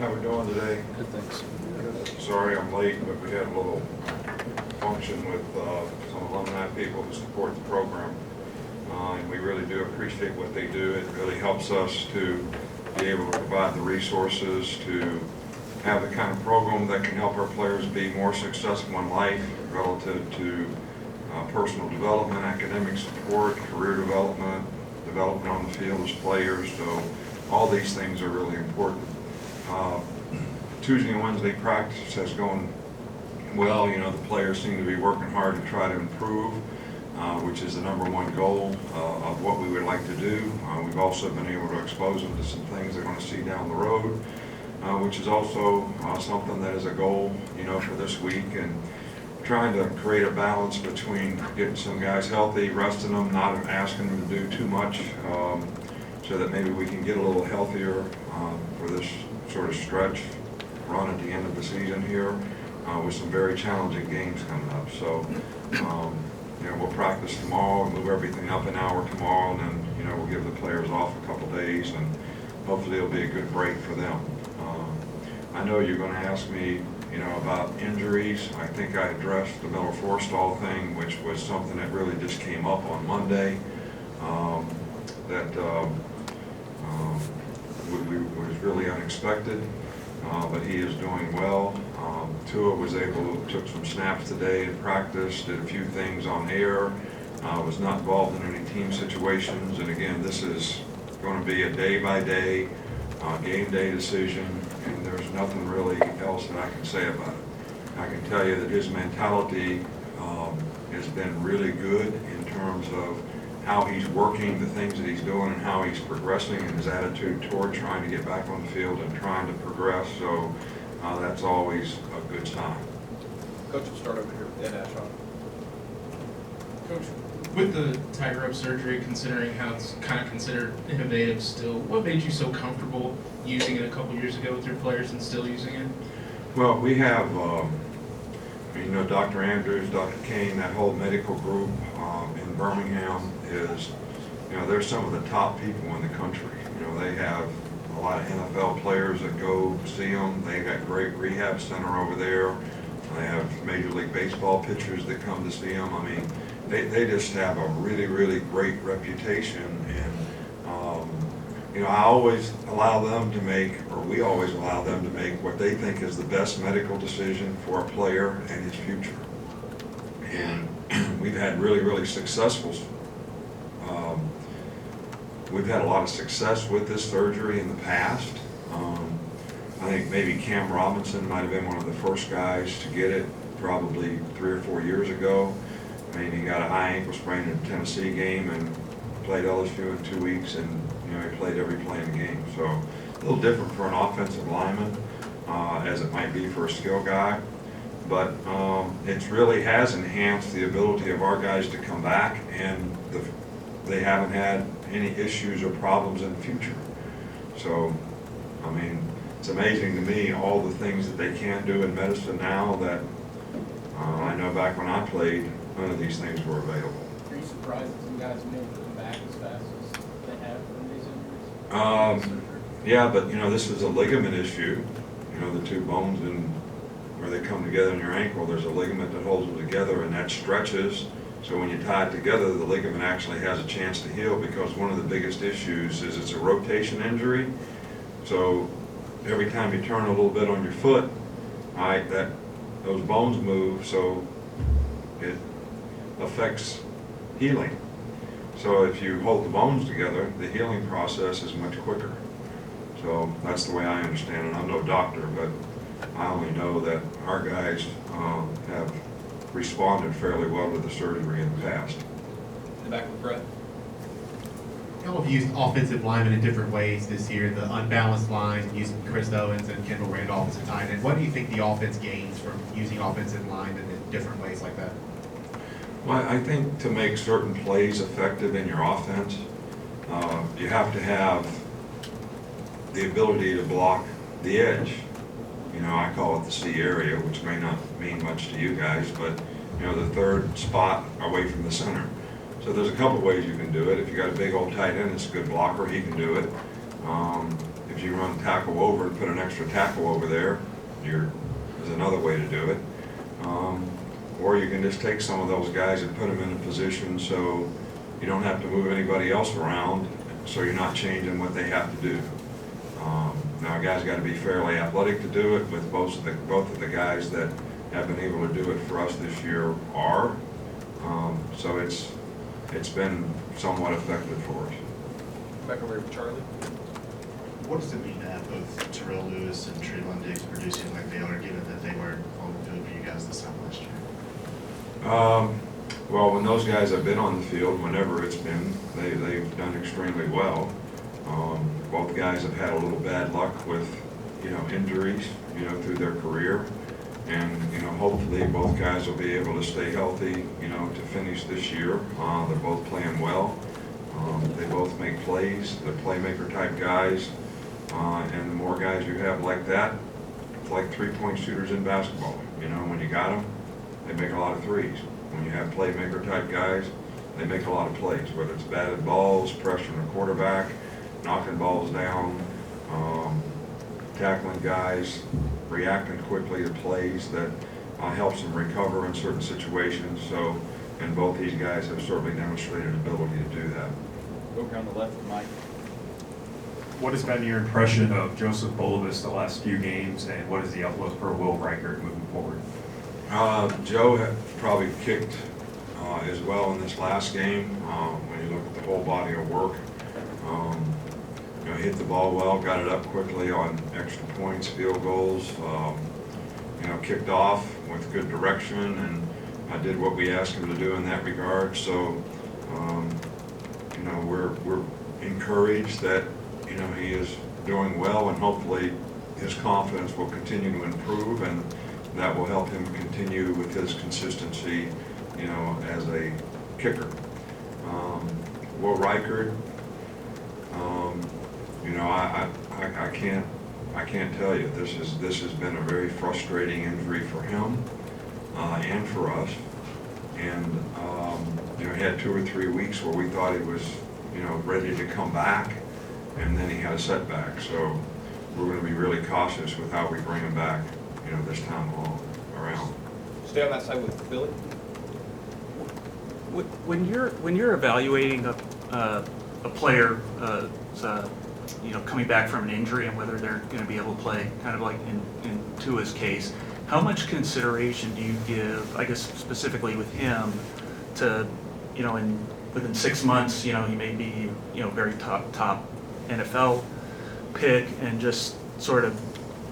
How we doing today? Good, thanks. Sorry I'm late, but we had a little function with some alumni people who support the program. And we really do appreciate what they do. It really helps us to be able to provide the resources to have the kind of program that can help our players be more successful in life relative to personal development, academic support, career development, development on the field as players. So all these things are really important. Tuesday and Wednesday practice has gone well. You know, the players seem to be working hard to try to improve, which is the #1 goal of what we would like to do. We've also been able to expose them to some things they're going to see down the road, which is also something that is a goal, you know, for this week, and trying to create a balance between getting some guys healthy, resting them, not asking them to do too much, so that maybe we can get a little healthier for this sort of stretch run at the end of the season here, with some very challenging games coming up. So, you know, we'll practice tomorrow and move everything up an hour tomorrow, and then, you know, we'll give the players off a couple days, and hopefully it'll be a good break for them. I know you're going to ask me, you know, about injuries. I think I addressed the Miller Forstall thing, which was something that really just came up on Monday. Was really unexpected, but he is doing well. Tua took some snaps today in practice, did a few things on air, was not involved in any team situations, and again, this is going to be a day-by-day, game day decision, and there's nothing really else that I can say about it. I can tell you that his mentality has been really good in terms of how he's working, the things that he's doing, and how he's progressing, and his attitude toward trying to get back on the field and trying to progress. So that's always a good sign. Coach, we'll start over here with Ed Ashon. Coach, with the tightrope surgery, considering how it's kind of considered innovative still, what made you so comfortable using it a couple years ago with your players and still using it? Well, we have, you know, Dr. Andrews, Dr. Kane, that whole medical group in Birmingham is, you know, they're some of the top people in the country. You know, they have a lot of NFL players that go see them. They got great rehab center over there. They have Major League Baseball pitchers that come to see them. I mean, they just have a really, really great reputation. And, you know, I always allow them to make, or we always allow them to make what they think is the best medical decision for a player and his future. And we've had really, really successful, we've had a lot of success with this surgery in the past. I think maybe Cam Robinson might have been one of the first guys to get it, probably 3 or 4 years ago. I mean, he got a high ankle sprain in a Tennessee game and played LSU in 2 weeks, and you know, he played every play in the game. So a little different for an offensive lineman, as it might be for a skill guy. But it really has enhanced the ability of our guys to come back, and they haven't had any issues or problems in the future. So, I mean, it's amazing to me all the things that they can do in medicine now that I know back when I played, none of these things were available. Are you surprised that some guys have been able to come back as fast as they have from these injuries? Yeah, but you know, this is a ligament issue. You know, the two bones where they come together in your ankle, there's a ligament that holds them together, and that stretches. So when you tie it together, the ligament actually has a chance to heal, because one of the biggest issues is it's a rotation injury. So every time you turn a little bit on your foot, all right, those bones move, so it affects healing. So if you hold the bones together, the healing process is much quicker. So that's the way I understand it. I'm no doctor, but I only know that our guys have responded fairly well to the surgery in the past. In the back with Brett. Y'all have used offensive linemen in different ways this year. The unbalanced line, using Chris Owens and Kendall Randolph as a tight end. What do you think the offense gains from using offensive linemen in different ways like that? Well, I think to make certain plays effective in your offense, you have to have the ability to block the edge. You know, I call it the C area, which may not mean much to you guys, but you know, the third spot away from the center. So there's a couple ways you can do it. If you got a big old tight end that's a good blocker, he can do it. If you run tackle over and put an extra tackle over there. There's another way to do it. Or you can just take some of those guys and put them in a position so you don't have to move anybody else around, so you're not changing what they have to do. Now, a guy's got to be fairly athletic to do it, with both of the guys that have been able to do it for us this year are. So it's been somewhat effective for us. Back over here with Charlie. What does it mean to have both Terrell Lewis and Treylon Diggs producing like they are, given that they weren't on the field for you guys this time last year? Well, when those guys have been on the field, whenever it's been, they've done extremely well. Both guys have had a little bad luck with, injuries, through their career. And, hopefully both guys will be able to stay healthy, to finish this year. They're both playing well. They both make plays. They're playmaker type guys. And the more guys you have like that, it's like three-point shooters in basketball. When you got them, they make a lot of threes. When you have playmaker type guys, they make a lot of plays, whether it's batted balls, pressuring the quarterback, knocking balls down, tackling guys, reacting quickly to plays that helps them recover in certain situations. So, and both these guys have certainly demonstrated ability to do that. Over on the left, Mike. What has been your impression of Joseph Bolivis the last few games, and what is the outlook for Will Reichert moving forward? Joe had probably kicked as well in this last game. When you look at the whole body of work, hit the ball well, got it up quickly on extra points, field goals. Kicked off with good direction, and I did what we asked him to do in that regard. So, we're encouraged that he is doing well, and hopefully his confidence will continue to improve, and that will help him continue with his consistency, as a kicker. Will Reichert, I can't tell you. This has been a very frustrating injury for him and for us. And he had 2 or 3 weeks where we thought he was, ready to come back, and then he had a setback. So we're going to be really cautious with how we bring him back, this time around. Stay on that side with Billy. When you're evaluating a player, coming back from an injury and whether they're going to be able to play, kind of like in Tua's case, how much consideration do you give, I guess specifically with him, to, within 6 months, he may be, very top NFL pick, and just sort of,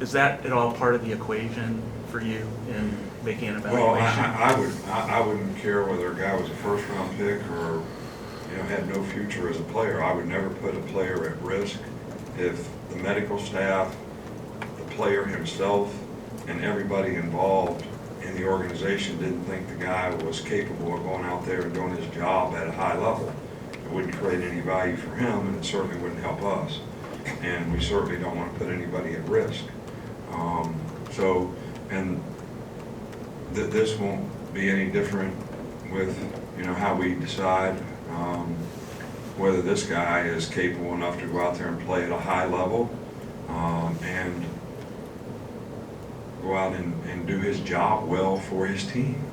is that at all part of the equation for you in making an evaluation? Well, I wouldn't care whether a guy was a first-round pick or had no future as a player. I would never put a player at risk if the medical staff, the player himself, and everybody involved in the organization didn't think the guy was capable of going out there and doing his job at a high level. It wouldn't create any value for him, and it certainly wouldn't help us. And we certainly don't want to put anybody at risk. This won't be any different with, how we decide whether this guy is capable enough to go out there and play at a high level and go out and do his job well for his team.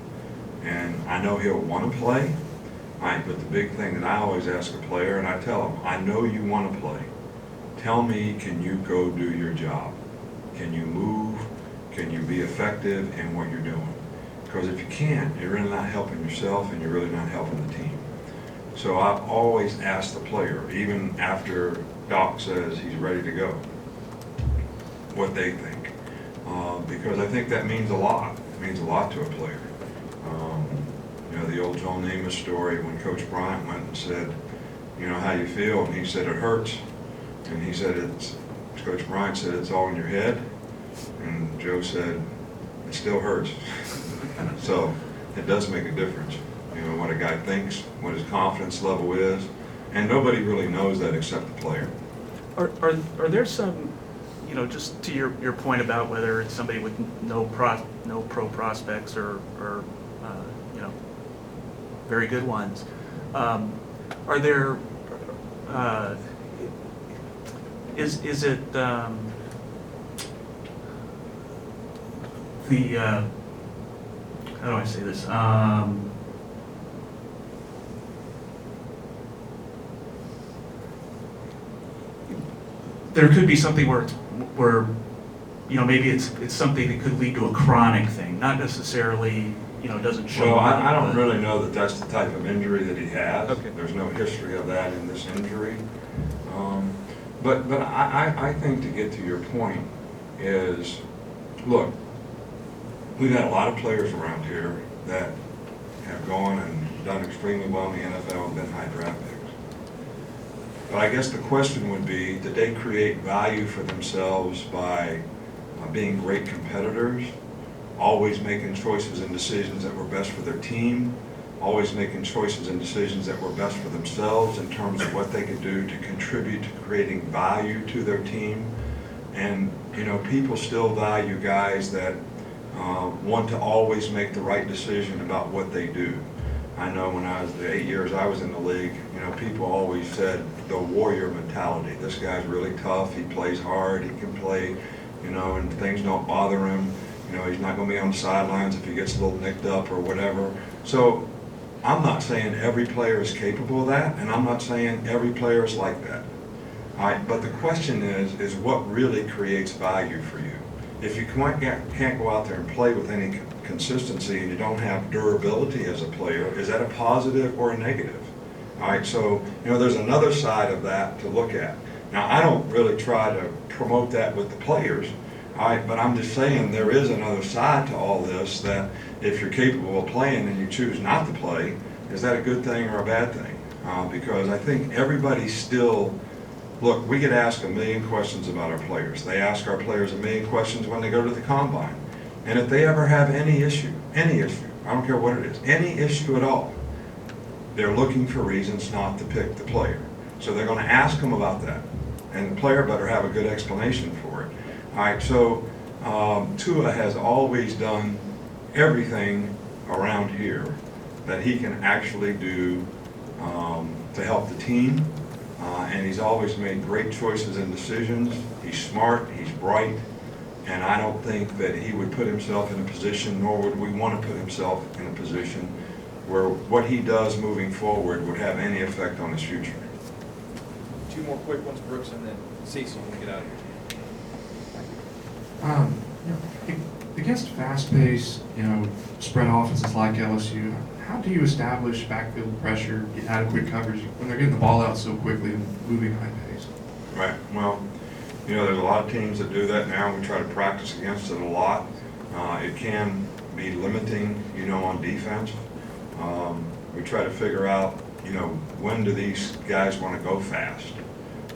And I know he'll want to play, but the big thing that I always ask a player, and I tell him, I know you want to play. Tell me, can you go do your job? Can you move? Can you be effective in what you're doing? Because if you can't, you're really not helping yourself, and you're really not helping the team. So I've always asked the player, even after Doc says he's ready to go, what they think. Because I think that means a lot. It means a lot to a player. The old Joe Namath story when Coach Bryant went and said, how you feel? And he said, it hurts. And he said, Coach Bryant said, it's all in your head. And Joe said, it still hurts. So it does make a difference, what a guy thinks, what his confidence level is. And nobody really knows that except the player. Are there some, just to your point about whether it's somebody with no pro prospects or very good ones, are there, is it, how do I say this? There could be something where, you know, maybe it's something that could lead to a chronic thing, not necessarily, you know, doesn't show Well, up. I don't really know that that's the type of injury that he has. Okay. There's no history of that in this injury. But I think to get to your point is, look, we've had a lot of players around here that have gone and done extremely well in the NFL and been high draft picks. But I guess the question would be, did they create value for themselves by being great competitors, always making choices and decisions that were best for their team, always making choices and decisions that were best for themselves in terms of what they could do to contribute to creating value to their team? And, you know, people still value guys that want to always make the right decision about what they do. I know when I was the 8 years I was in the league, you know, people always said the warrior mentality. This guy's really tough, he plays hard, he can play, you know, and things don't bother him. You know, he's not going to be on the sidelines if he gets a little nicked up or whatever. So I'm not saying every player is capable of that, and I'm not saying every player is like that. All right, but the question is what really creates value for you? If you can't go out there and play with any consistency and you don't have durability as a player, is that a positive or a negative? All right, so, you know, there's another side of that to look at. Now, I don't really try to promote that with the players, all right, but I'm just saying there is another side to all this, that if you're capable of playing and you choose not to play, is that a good thing or a bad thing? Because I think everybody still, look, we get asked a million questions about our players. They ask our players a million questions when they go to the combine. And if they ever have any issue, I don't care what it is, any issue at all, they're looking for reasons not to pick the player. So they're going to ask them about that. And the player better have a good explanation for it. All right, so Tua has always done everything around here that he can actually do to help the team. And he's always made great choices and decisions. He's smart, he's bright, and I don't think that he would put himself in a position, nor would we want to put himself in a position where what he does moving forward would have any effect on his future. Two more quick ones, Brooks, and then Cecil, we'll get out of here. Against fast-paced, spread offenses like LSU, how do you establish backfield pressure, get adequate coverage when they're getting the ball out so quickly and moving high pace? Right. Well, there's a lot of teams that do that now. We try to practice against it a lot. It can be limiting, on defense. We try to figure out, when do these guys want to go fast?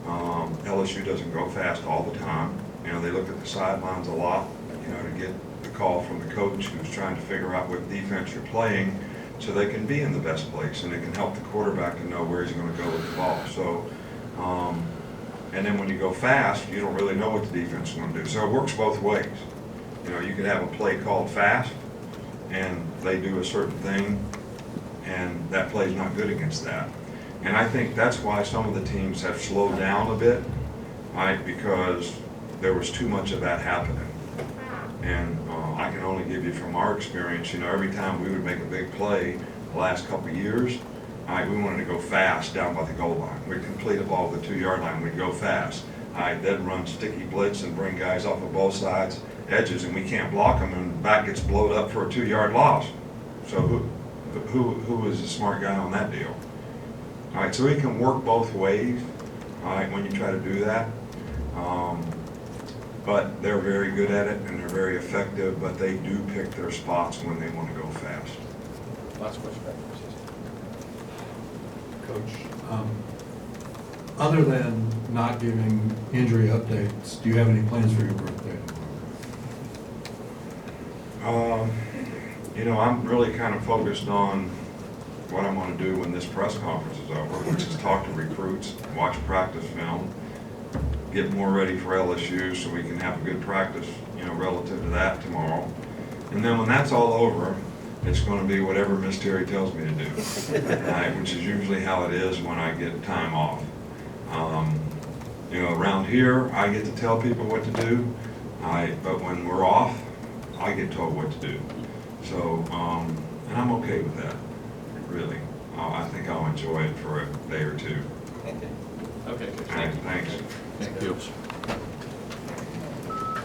LSU doesn't go fast all the time. They look at the sidelines a lot, to get the call from the coach who's trying to figure out what defense you're playing so they can be in the best place and it can help the quarterback to know where he's going to go with the ball. So, and then when you go fast, you don't really know what the defense is going to do. So it works both ways. You could have a play called fast and they do a certain thing and that play's not good against that. And I think that's why some of the teams have slowed down a bit, right? Because there was too much of that happening. And I can only give you from our experience, every time we would make a big play the last couple of years, we wanted to go fast down by the goal line. We'd complete a ball at the 2-yard line, we'd go fast. Then run sticky blitz and bring guys off of both sides, edges, and we can't block them, and back gets blowed up for a 2-yard loss. So who is a smart guy on that deal? All right, so it can work both ways, all right, when you try to do that. But they're very good at it and they're very effective, but they do pick their spots when they want to go fast. Last question back to Cecil. Coach, other than not giving injury updates, do you have any plans for your birthday tomorrow? I'm really kind of focused on what I'm going to do when this press conference is over, which is talk to recruits, watch practice film, get more ready for LSU so we can have a good practice, relative to that tomorrow. And then when that's all over, it's going to be whatever Miss Terry tells me to do, right? Which is usually how it is when I get time off. You know, around here, I get to tell people what to do, but when we're off, I get told what to do. So, and I'm okay with that, really. I think I'll enjoy it for a day or two. Okay, Coach. All right, Thank you. thanks. Thank you.